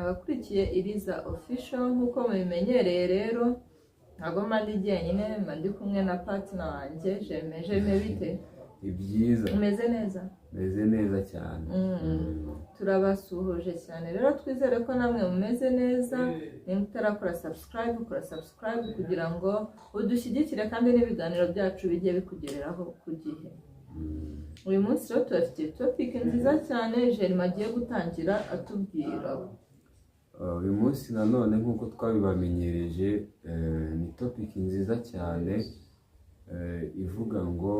abakurikiye Iriza Official nk'uko mubimenyereye rero ntabwo mandi jyenyine mandi kumwe na partner wanjye Jeme bite ibyiza umeze neza meze neza cyane turabasuhuje cyane rero twizere ko namwe mumeze neza nimba utarakora subscribe kugira ngo udushyigikire kandi n'ibiganiro byacu bijye bikugereraho ku gihe uyu munsi rero turafite topic nziza cyane Jeremy agiye gutangira atubwira uyu munsi nanone nk'uko twabibamenyereje ni topic nziza cyane ivuga ngo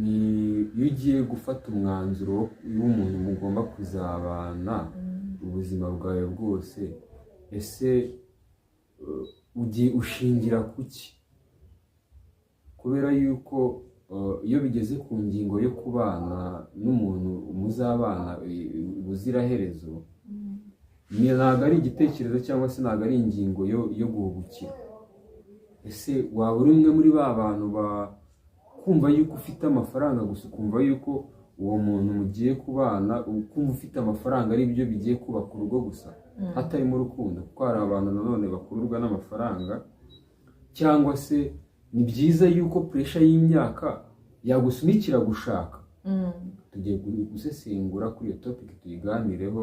ni iyo ugiye gufata umwanzuro w'umuntu mugomba kuzabana ubuzima bwawe bwose ese ugiye ushingira kuki kubera yuko iyo bigeze ku ngingo yo kubana n'umuntu muzabana ubuziraherezo ntabwo ari igitekerezo cyangwa se ntabwo ari ingingo yo guhubukira ese waba uri umwe muri ba bantu kumva yuko ufite amafaranga gusa ukumva yuko uwo muntu mugiye kubana ukumva ufite amafaranga ari byo bigiye kubaka urugo gusa hatarimo urukundo kuko hari abantu nanone bakururwa n'amafaranga cyangwa se ni byiza yuko pressure y'imyaka yagusunikira gushaka tugiye gusesengura kuri iyo topic tuyiganireho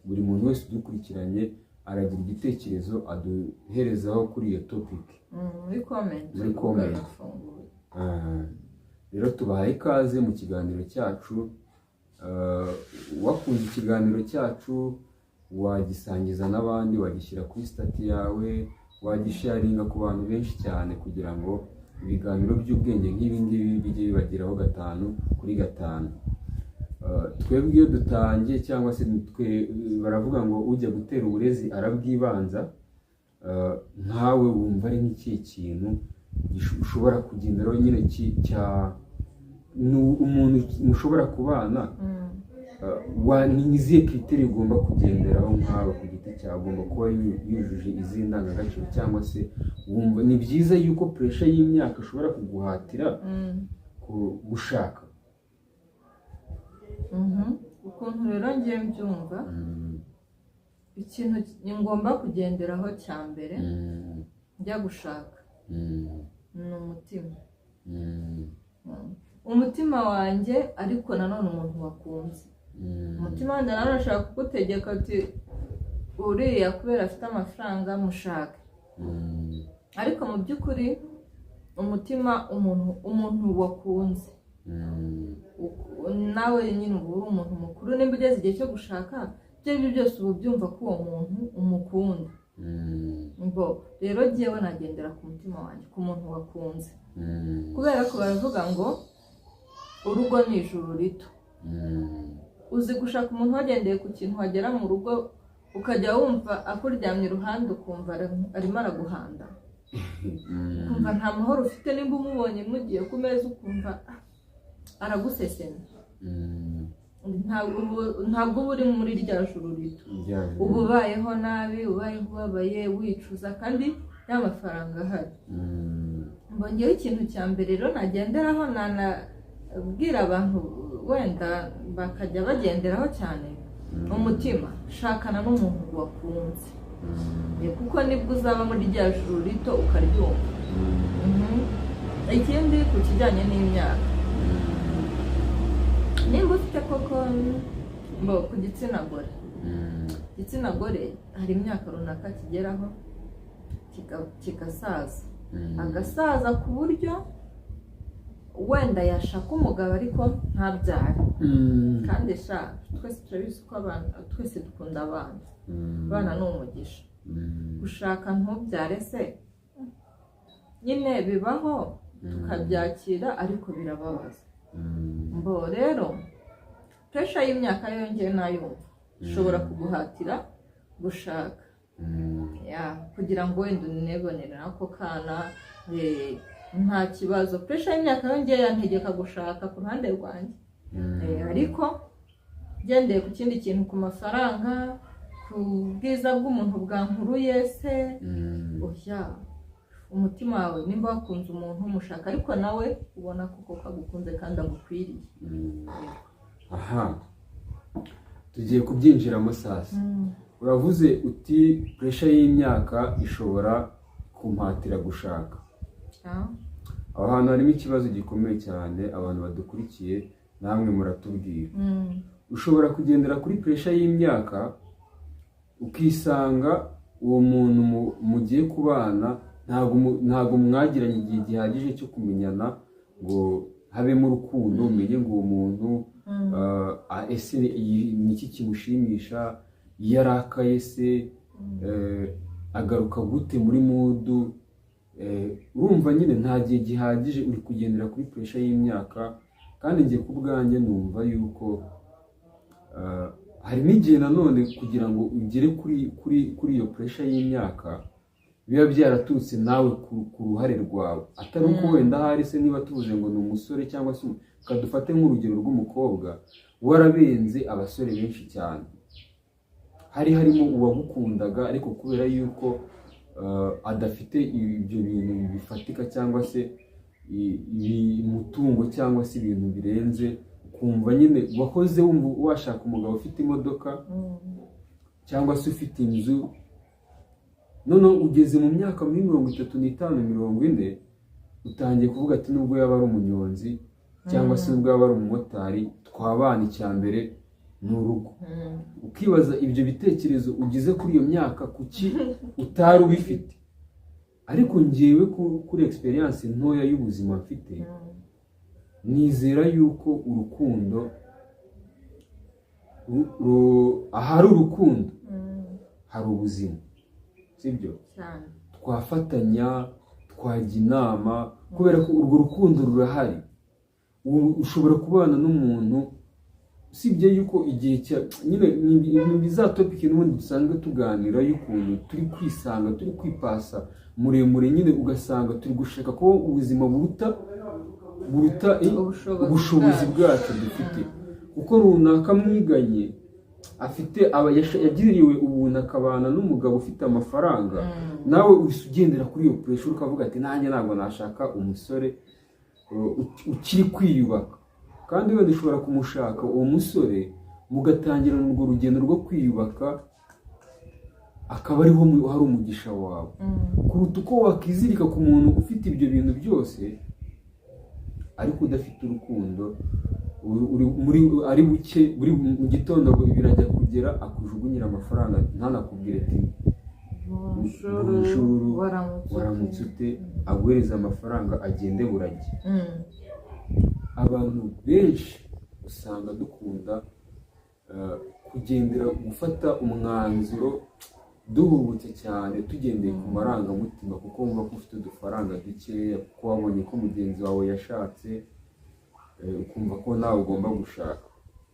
buri muntu wese udukurikiranye aragira igitekerezo aduherezaho kuri iyo topic muri comment rero tubahaye ikaze mu kiganiro cyacu wakunze ikiganiro cyacu wagisangiza n'abandi wagishyira kuri stati yawe wagisharinga ku bantu benshi cyane kugira ngo ibiganiro by'ubwenge nk'ibi ngibi bijye bibageraho 5/5 twebwe iyo dutangiye cyangwa se baravuga ngo ujya gutera uburezi arabwibanza nkawe wumva ari nk'iki kintu ushobora kugenderaho nyine umuntu mushobora kubana nizihe kriteri ugomba kugenderaho nkawe ku giti cyawe ugomba kuba yujuje izi ndangagaciro cyangwa se wumva ni byiza yuko pressure y'imyaka ushobora kuguhatira gushaka ukuntu rero ngiye mbyumva ikintu ngomba kugenderaho cya mbere njya gushaka ni umutima wanjye ariko nanone umuntu wakunze umutima wanjye nanone ashaka kugutegeka ati uriya kubera afite amafaranga mushake ariko mu by'ukuri umutima umuntu wakunze nawe nyine uba uri umuntu mukuru nimba ugeze igihe cyo gushaka ibyo ari byo byose uba ubyumva ko uwo muntu umukunda rero jyewe nagendera ku mutima wanjye ku muntu wakunze kubera ko baravuga ngo urugo ni ijuru rito uzi gushaka umuntu wagendeye ku kintu wagera mu rugo ukajya wumva akuryamye iruhande ukumva arimo araguhanda ukumva nta mahoro ufite nimba umubonye mugiye ku meza ukumva aragusesena ntabwo uba uri muri rya juru rito uba ubayeho nabi ubayeho ubabaye wicuza kandi y'amafaranga ahari mbongeyeho ikintu cya mbere rero nagenderaho nanabwira abantu wenda bakajya bagenderaho cyane umutima shakana n'umuntu wakunze kuko nibwo uzaba muri rya juru rito ukaryumva ikindi ku kijyanye n'imyaka nimba ufite koko ku gitsina gore hari imyaka runaka kigeraho kigasaza agasaza ku buryo wenda yashaka umugabo ariko ntabyare kandi twese turabizi ko twese dukunda abana ni umugisha gushaka ntubyare se nyine bibaho tukabyakira ariko birababaza rero pressure y'imyaka yongeye nayumva ishobora kuguhatira gushaka kugira ngo wenda unibonere ako kana nta kibazo pressure y'imyaka yongeye yantegeka gushaka ku ruhande rwanjye ariko gendeye ku kindi kintu ku mafaranga ku bwiza bw'umuntu bwankuruye se umutima wawe nimba wakunze umuntu umushaka ariko nawe ubona ko agukunze kandi agukwiriye tugiye kubyinjiramo sasa. Uravuze uti pressure y'imyaka ishobora kumpatira gushaka. Aho hantu harimo ikibazo gikomeye cyane, abantu badukurikiye namwe muratubwira. Ushobora kugendera kuri pressure y'imyaka ukisanga uwo muntu mugiye kubana ntago mwagiranye igihe gihagije cyo kumenyana ngo habemo urukundo, umenye ngo uwo muntu ese niki kimushimisha, yarakaye se agaruka gute muri mudu. Urumva nyine nta gihe gihagije, uri kugendera kuri pressure y'imyaka. Kandi ngiye ku bwanjye numva yuko hari n'igihe nanone kugira ngo ugere kuri iyo pressure y'imyaka biba byaraturutse nawe ku ruhare rwawe, atari uko wenda hari se niba tuvuze ngo ni umusore cyangwa se kadufate nk'urugero rw'umukobwa warabenze abasore benshi cyane, harimo uwagukundaga ariko kubera yuko adafite ibyo bintu bifatika cyangwa se umutungo cyangwa se ibintu birenze, kumva nyine wahoze wumva washaka umugabo ufite imodoka cyangwa se ufite inzu, none ugeze mu myaka muri 35-40 utangiye kuvuga ati nubwo yaba ari umunyonzi cyangwa se nubwo yaba ari umumotari, twabana icyambere ni urugo. Ukibaza ibyo bitekerezo ugize kuri iyo myaka kuki utari ubifite. Ariko ngewe kuri experience ntoya y'ubuzima mfite, nizera yuko urukundo ahari urukundo hari ubuzima, sibyo? Twafatanya, twajya inama, kubera ko urwo rukundo rurahari. Ushobora kubana n'umuntu usibye yuko igihe nyine ni bizatopike n'ubundi dusanzwe tuganira y'ukuntu turi kwisanga, turi kwipasa muremure, nyine ugasanga turi gushaka ko ubuzima buruta ubushobozi bwacu dufite. Kuko runaka mwiganye afite yagiriwe ubuntu akabana n'umugabo ufite amafaranga, nawe ugendera kuri iyo pressure ukavuga ati nanjye ntabwo nashaka umusore ukiri kwiyubaka. Kandi wenda ushobora kumushaka uwo musore mugatangirana urwo rugendo rwo kwiyubaka, akaba ariho hari umugisha wawe, kuruta uko wakizirika ku muntu ufite ibyo bintu byose ariko udafite urukundo. Ari buke buri mu gitondo birajya kugera akujugunyira amafaranga, ntanakubwire ati bonjour waramutse ute, aguhereza amafaranga agende burage. Abantu benshi usanga dukunda kugendera gufata umwanzuro duhubutse cyane, tugendeye ku marangamutima, kuko wumva ko ufite udufaranga dukeya, kuko wabonye ko mugenzi wawe yashatse, ukumva ko nawe ugomba gushaka.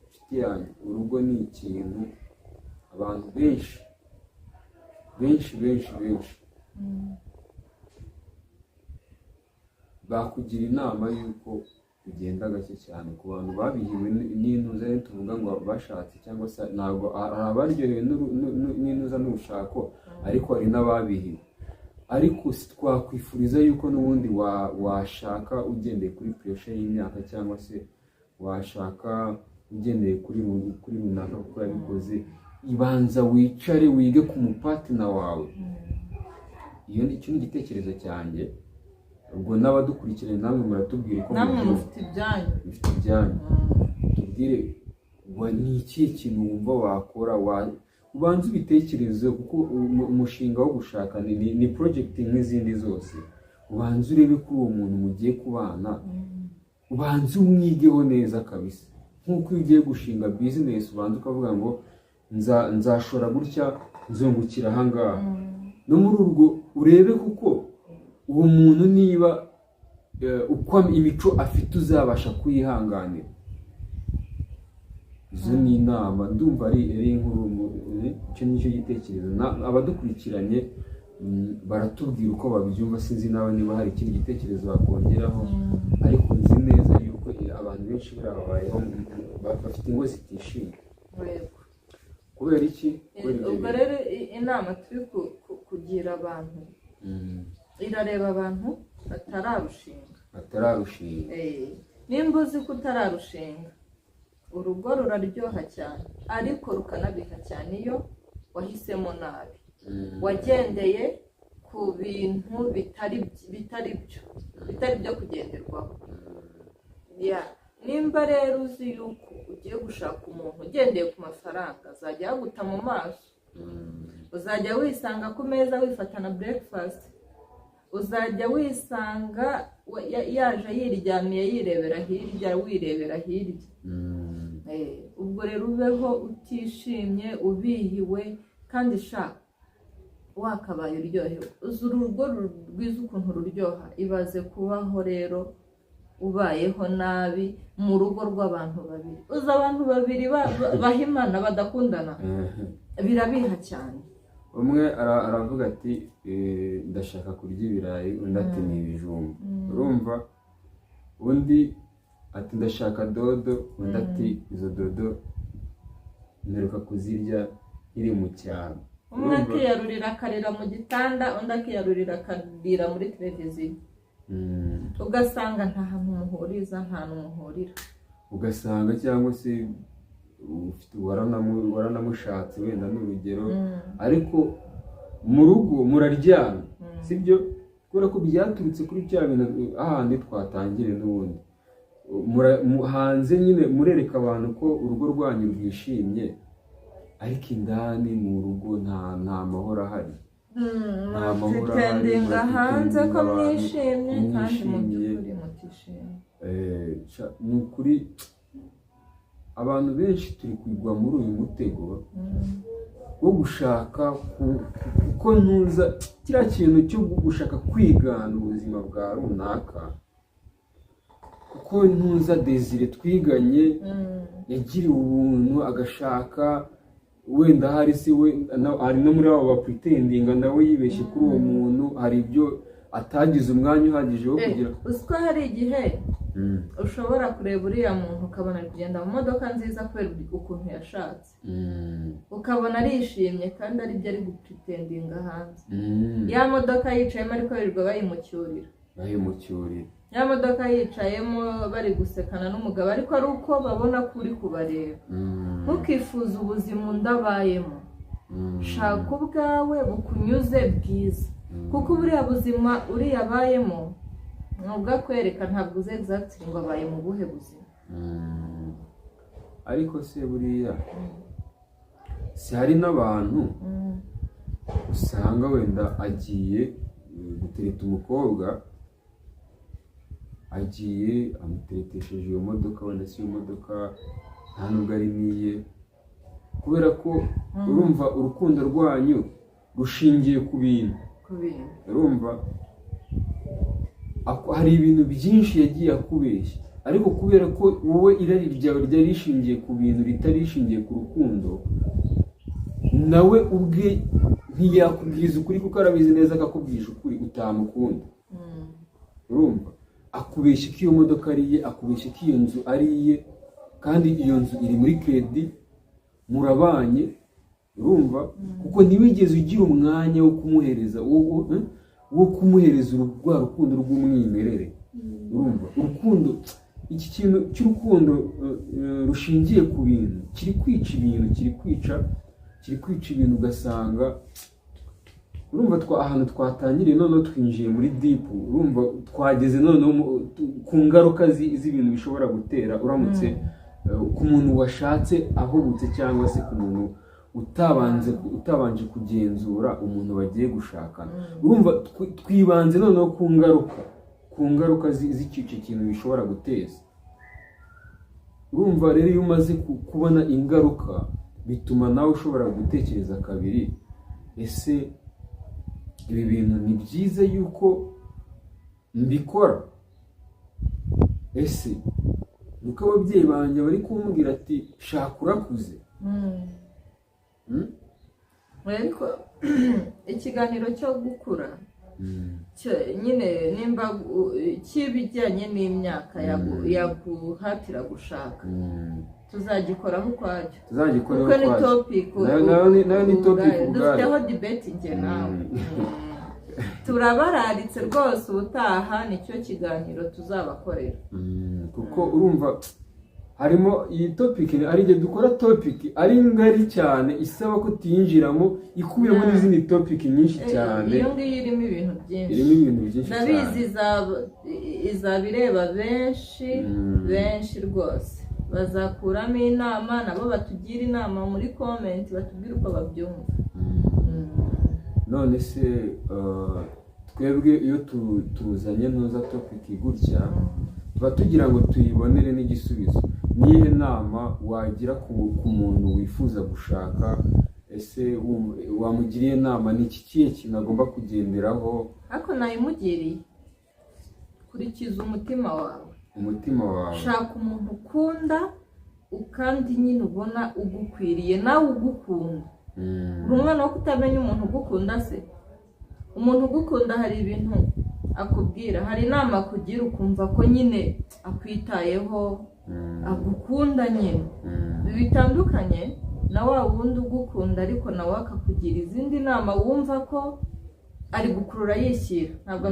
Inshuti yanjye, urugo ni ikintu abantu benshi bakugira inama y'uko ugenda gake cyane. Ku bantu babihiwe n'intuza tuvuga ngo bashatse, cyangwa se ntabwo abaryohewe n'intuza n'ubushako, ariko hari n'ababihiwe. Ariko twakwifuriza yuko n'ubundi washaka ugendeye kuri pressure y'imyaka, cyangwa se washaka ugendeye kuri runaka kuko yabikoze. Ibanza wicare wige ku mupatina wawe. Iyo ni igitekerezo cyanjye. Ubwo n'abadukurikiranye namwe muratubwire ko namwe mufite ibyanyu. Tubwire ni ikihe kintu wumva wakora, ubanza ubitekerezo, kuko umushinga wo gushaka ni project nk'izindi zose. Ubanza urebe kuri uwo muntu mugiye kubana, ubanza umwigeho neza kabisa. Nk'uko iyo ugiye gushinga business, ubanza ukavuga ngo nzashora gutya, nzungukira ahangaha. No muri urwo urebe kuko uwo muntu niba uko imico afite uzabasha kuyihanganira. Izo ni inama ndumva ari inkuru, icyo nicyo gitekerezo. Abadukurikiranye baratubwira uko babyumva, sinzi nawe niba hari ikindi gitekerezo bakongeraho. Ariko nzi neza yuko abantu benshi barabayeho bafite ingo zitishimye. Kubera iki? Ubwo rero inama turi kugira abantu irareba abantu batararushinga. Batararushinga. Nimba uzi ko utararushinga, urugo ruraryoha cyane ariko rukanabiha cyane iyo wahisemo nabi, wagendeye ku bintu bitari byo kugenderwaho. Nimba rero uzi yuko ugiye gushaka umuntu ugendeye ku mafaranga, azajya yaguta mu maso, uzajya wisanga ku meza wifatana breakfast, uzajya wisanga yaje yiryamiye yirebera hirya wirebera hirya. Ubwo rero ubeho utishimye ubihiwe kandi wakabaye uryohewe. Uzi urugo rwiza ukuntu ruryoha, ibaze kubaho rero ubayeho nabi mu rugo rw'abantu babiri. Uzi abantu babiri bahimana badakundana, birabiha cyane. Umwe aravuga ati ndashaka kurya ibirayi, undi ati ni ibijumba. Urumva? Undi ati ndashaka dodo, undi ati izo dodo mperuka kuzirya iri mu cyaro. Umwe akiyarurira akarira mu gitanda, undi akiyarurira akarira muri televiziyo. Ugasanga nta hantu muhuriza, nta n'umuhurira. Ugasanga cyangwa se waranamushatse wenda n'urugero, ariko mu rugo muraryana, sibyo? Kubera ko byaturutse kuri bya bintu ahandi twatangire n'ubundi. Hanze nyine murereka abantu ko urugo rwanyu rwishimye, ariko indani mu rugo nta mahoro ahari. Mutitendinga hanze ko mwishimye kandi mu by'ukuri mutishimye. Ni ukuri abantu benshi turi kugwa muri uyu mutego wo gushaka kuko ntuza kiriya kintu cyo gushaka kwigana ubuzima bwa runaka, kuko ntuza Desire twiganye yagiriwe ubuntu agashaka, wenda hari no muri abo bapretendinga nawe yibeshye kuri uwo muntu, hari ibyo atagize umwanya uhagije wo kugira. Uziko hari igihe ushobora kureba uriya muntu ukabona ari kugenda mu modoka nziza kubera ukuntu yashatse, ukabona arishimye kandi ari byo ari gupretendinga hanze. Ya modoka yicayemo ariko birirwa bayimucyurira, ya modoka yicayemo bari gusekana n'umugabo ariko ari uko babona ko uri kubareba. Ntukifuze ubuzima ndabayemo, shaka ubwawe bukunyuze bwiza, kuko buriya buzima uriya abayemo nubwo akwereka ntabwo uzi exactly ngo abaye mu buhe buzima. Ariko se buriya si hari n'abantu usanga wenda agiye gutereta umukobwa, agiye amuteretesheje iyo modoka, wenda si iyo modoka nta nubwo ari niye, kubera ko urumva urukundo rwanyu rushingiye ku bintu. Urumva hari ibintu byinshi yagiye akubeshya, ariko kubera ko wowe irari ryawe ryari rishingiye ku bintu ritari rishingiye ku rukundo, nawe ubwe ntiyakubwiza ukuri kuko arabizi neza akakubwije ukuri utamukunda. Urumva akubeshya ko iyo modoka ari iye, akubeshya ko iyo nzu ari iye, kandi iyo nzu iri muri kredi, murabanye. Urumva kuko ntiwigeze ugira umwanya wo kumuhereza rwa rukundo rw'umwimerere. Urumva urukundo, iki kintu cy'urukundo rushingiye ku bintu kiri kwica ibintu, kiri kwica ibintu. Ugasanga urumva ahantu twatangiriye noneho twinjiye muri deep. Urumva twageze noneho ku ngaruka z'ibintu bishobora gutera uramutse ku muntu washatse ahubutse, cyangwa se ku muntu utabanje kugenzura umuntu bagiye gushakana. Urumva twibanze noneho ku ngaruka z'icyo kintu bishobora guteza. Urumva rero iyo umaze kubona ingaruka, bituma nawe ushobora gutekereza kabiri, ese ibi bintu ni byiza yuko mbikora? Ese nuko ababyeyi banjye bari kumbwira ati shaka urakuze. Ariko ikiganiro cyo gukura nyine nimba kibijyanye n'imyaka yaguhatira gushaka, tuzagikoraho ukwacyo, kuko ni topic dufiteho debate njye nawe. Turabararitse rwose, ubutaha nicyo kiganiro tuzabakorera. Kuko urumva harimo iyi topic ari igihe dukora topic ari ngari cyane isaba ko tuyinjiramo ikubiyemo n'izindi topic nyinshi cyane. Iyo ngiyo irimo ibintu byinshi, irimo ibintu byinshi cyane, ndabizi izabireba benshi rwose, bazakuramo inama nabo batugira inama muri comment, batubwire uko babyumva. None se twebwe iyo tuzanye ntuza topic gutya tuba tugira ngo tuyibonere n'igisubizo. Niyihe nama wagira ku muntu wifuza gushaka? Ese wamugiriye inama ni kihe kintu agomba kugenderaho? Ariko nayimugiriye, kurikiza umutima wawe, shaka umuntu ukunda kandi nyine ubona ugukwiriye nawe ugukunda. Umwana wo kutamenya umuntu ugukunda se, umuntu ugukunda hari ibintu akubwira, hari inama akugira ukumva ko nyine akwitayeho, agukunda nyine. Bitandukanye na wa wundi ugukunda ariko nawe akakugira izindi nama wumva ko ari gukurura yishyira, ntabwo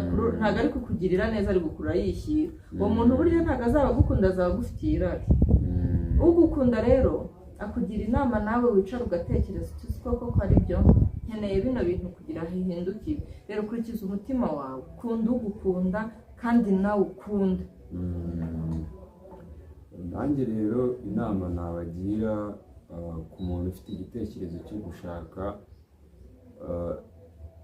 ari kukugirira neza, ari gukurura yishyira. Uwo muntu burya ntabwo azaba agukunda, azaba agufitiye irari. Ugukunda rero akugira inama, nawe wicara ugatekereza uti koko ko ari byo, nkeneye bino bintu kugira hihindukire. Rero kurikiza umutima wawe, kunda ugukunda kandi nawe ukunda. Nanjye rero inama nabagira ku muntu ufite igitekerezo cyo gushaka,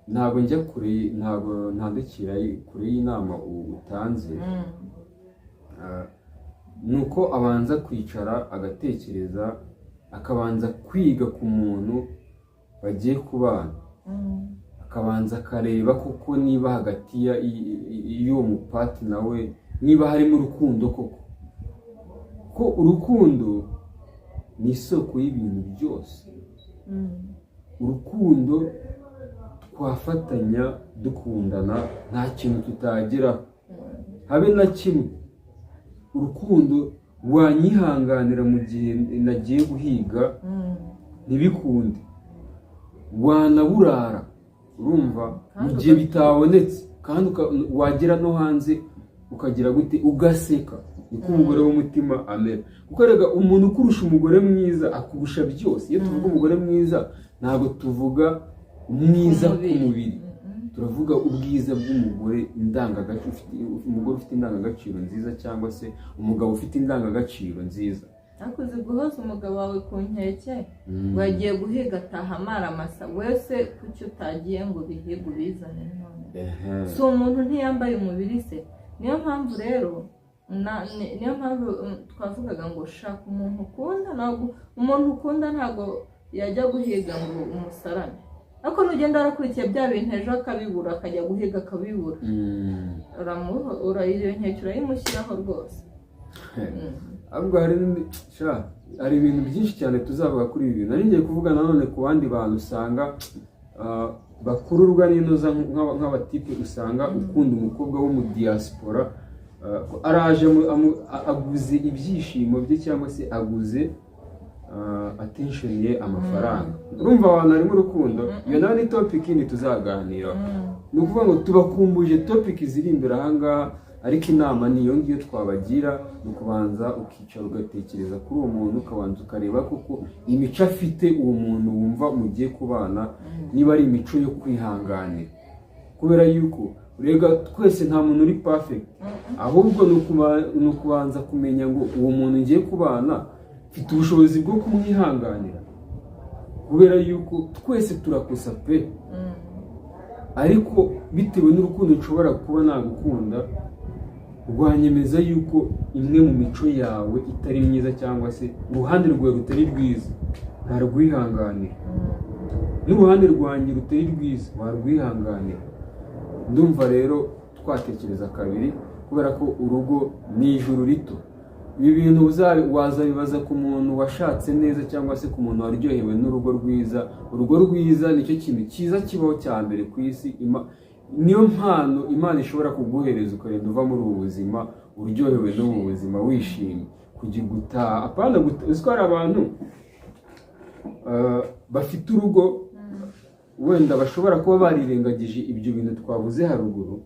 ntabwo njya kure, ntabwo ntandukira kure y'inama utanze. Nuko abanza kwicara agatekereza, akabanza kwiga ku muntu bagiye kubana, akabanza akareba kuko niba hagati y'uwo mupati nawe niba harimo urukundo koko. Ko urukundo ni isoko y'ibintu byose. Urukundo twafatanya dukundana nta kintu tutageraho, habe na kimwe. Urukundo wanyihanganira mu gihe nagiye guhiga ntibikunde, wanaburara urumva mu gihe bitabonetse, kandi wagera no hanze ukagira gute ugaseka. Niko umugore w'umutima amera. Kuko rega umuntu ukurusha umugore mwiza akurusha byose. Iyo tuvuga umugore mwiza ntabwo tuvuga mwiza ku mubiri, turavuga ubwiza bw'umugore, umugore ufite indangagaciro nziza, cyangwa se umugabo ufite indangagaciro nziza. Akuze guhoza umugabo wawe ku nkeke, wagiye guhiga ataha amaramasa, wese kuki utagiye ngo bihiga ubizane none? Si umuntu ntiyambaye umubiri se? Niyo mpamvu rero twavugaga ngo shaka umuntu ukunda. Umuntu ukunda ntabwo yajya guhiga ngo umusarane, ariko nugenda arakurikiye bya bintu ejo akabibura, akajya guhiga akabibura, iyo nkeke urayimushyiraho rwose. Ahubwo hari ibintu byinshi cyane tuzavuga kuri ibi bintu. Nari ngiye kuvuga nanone ku bandi bantu usanga bakururwa n'inoza nk'abatipe, usanga ukunda umukobwa wo mu diaspora, araje aguze ibyishimo bye cyangwa se aguze attention ye, amafaranga. Urumva abantu harimo urukundo. Iyo nawe ni topic ni tuzaganira. Ni ukuvuga ngo tubakumbuje topic ziri imbere ahangaha, ariko inama niyo ngiyo twabagira, ni ukubanza ukicara ugatekereza kuri uwo muntu, ukabanza ukareba kuko imico afite uwo muntu wumva mugiye kubana niba ari imico yo kwihanganira. Kubera yuko urega twese nta muntu uri perfect, ahubwo ni ukubanza kumenya ngo uwo muntu ngiye kubana mfite ubushobozi bwo kumwihanganira. Kubera yuko twese turakosa pe, ariko bitewe n'urukundo nshobora kuba nagukunda, rwanyemeza yuko imwe mu mico yawe itari myiza, cyangwa se uruhande rwawe rutari rwiza, ntarwihanganira. N'uruhande rwanjye rutari rwiza warwihanganira. Ndumva rero twatekereza kabiri, kubera ko urugo ni ijuru rito. Ibi bintu wazabibaza ku muntu washatse neza, cyangwa se ku muntu waryohewe n'urugo rwiza. Urugo rwiza nicyo kintu cyiza kibaho cya mbere ku isi. Niyo mpano Imana ishobora kuguhereza ukagenda uva muri ubu buzima uryohewe n'ubu buzima wishimye, kujya gutaha. Apana gutwara abantu bafite urugo wenda bashobora kuba barirengagije ibyo bintu twavuze haruguru.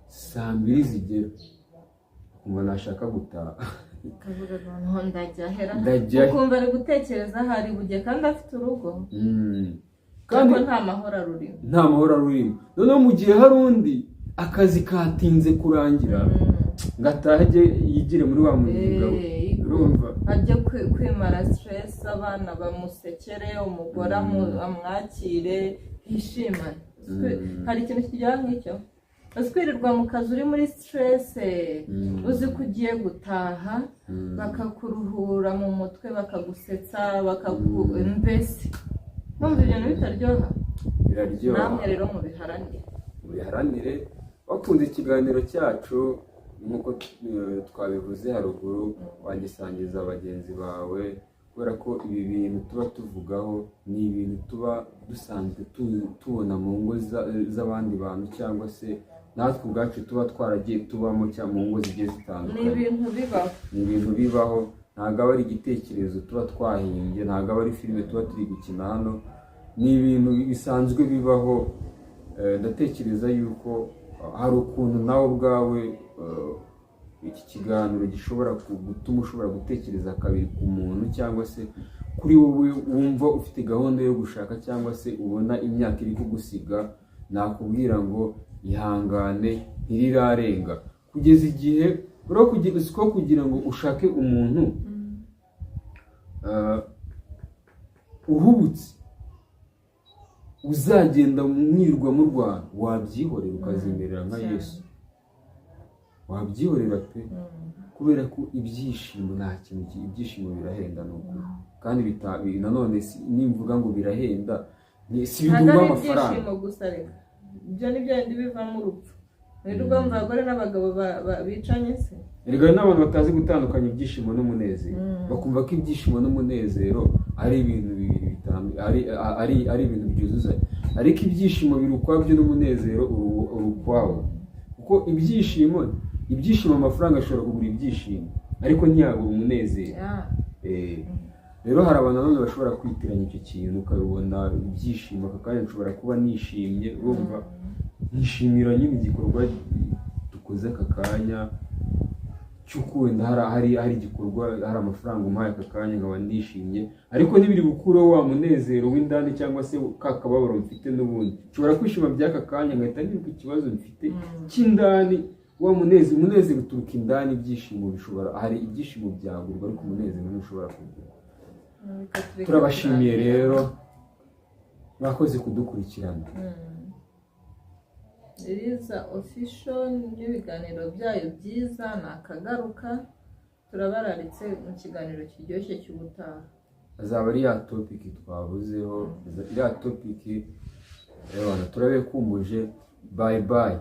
Saa 2 zigera umuntu ashaka gutaha akavuga noneho ndajya Ndajya he? ukumva ari gutekereza aho ari bujye kandi afite urugo kandi ariko nta mahoro arurimo. nta mahoro arurimo. Noneho mu gihe hari undi akazi katinze kurangira ngo atahe yigire muri wa muringa we, urumva ajye kwimara stress, abana bamusekere, umugore amwakire, hishimane. Hari ikintu kiryoha nk'icyo? Kwirirwa mu kazi uri muri stress, uzi ko ugiye gutaha, bakakuruhura mu mutwe, bakagusetsa, mbese numva ibintu bitaryoha. biraryoha. Namwe rero mubiharanire bakunze ikiganiro cyacu nk'uko twabivuze haruguru, wagisangiza bagenzi bawe, kubera ko ibi bintu tuba tuvugaho ni ibintu tuba dusanzwe tubona mu ngo z'abandi bantu, cyangwa se natwe ubwacu tuba twaragiye tubamo cyangwa mu ngo zigiye zitandukanye. Ni ibintu bibaho, ntabwo aba ari igitekerezo tuba twahimbye, ntabwo aba ari filime tuba turi gukina hano, ni ibintu bisanzwe bibaho. Ndatekereza yuko hari ukuntu nawe ubwawe iki kiganiro gishobora gutuma ushobora gutekereza kabiri ku muntu, cyangwa se kuri wowe wumva ufite gahunda yo gushaka, cyangwa se ubona imyaka iri kugusiga, nakubwira ngo ihangane ntirirarenga, kugeza igihe siko kugira ngo ushake umuntu uhubutse uzagenda mwirwa mu Rwanda, wabyihorera ukazimerera nka Yesu, wabyihorera pe, kubera ko ibyishimo nta kintu, ibyishimo birahenda nuko, kandi nanone nimvuga ngo birahenda si bigurwa amafaranga. Ibyishimo gusa reka ibyo ni byo bindi bivamo urupfu. Wirirwa mu bagore n'abagabo bicanye se, erega n'abantu batazi gutandukanya ibyishimo n'umunezero, bakumva ko ibyishimo n'umunezero ari ibintu bibiri ari ibintu byuzuzanya, ariko ibyishimo biri ukwabyo n'umunezero uri ukwawo, kuko ibyishimo amafaranga ashobora kugura ibyishimo ariko ntiyagura umunezero. Rero hari abantu nanone bashobora kwitiranya icyo kintu, ukabibona ibyishimo aka kanya nshobora kuba nishimye, urumva nishimira nyine igikorwa dukoze aka kanya, cy'uko wenda hari igikorwa, hari amafaranga umpaye aka kanya nkaba ndishimye, ariko ntibiri gukuraho wa munezero w'indani, cyangwa se ka kababaro mfite n'ubundi. Nshobora kwishima by'aka kanya ngahita nibuka ikibazo mfite cy'indani, wa umunezero uturuka indani. Ibyishimo hari ibyishimo byagurwa, ariko umunezero ntushobora kugura. Turabashimiye rero, mwakoze kudukurikirana. Iriza official n'ibiganiro byayo byiza nakagaruka, turabararitse mu kiganiro kiryoshye cy'ubutaha. Azaba ari ya topic twavuzeho, iriya topic turabekumbuje. Bye bye.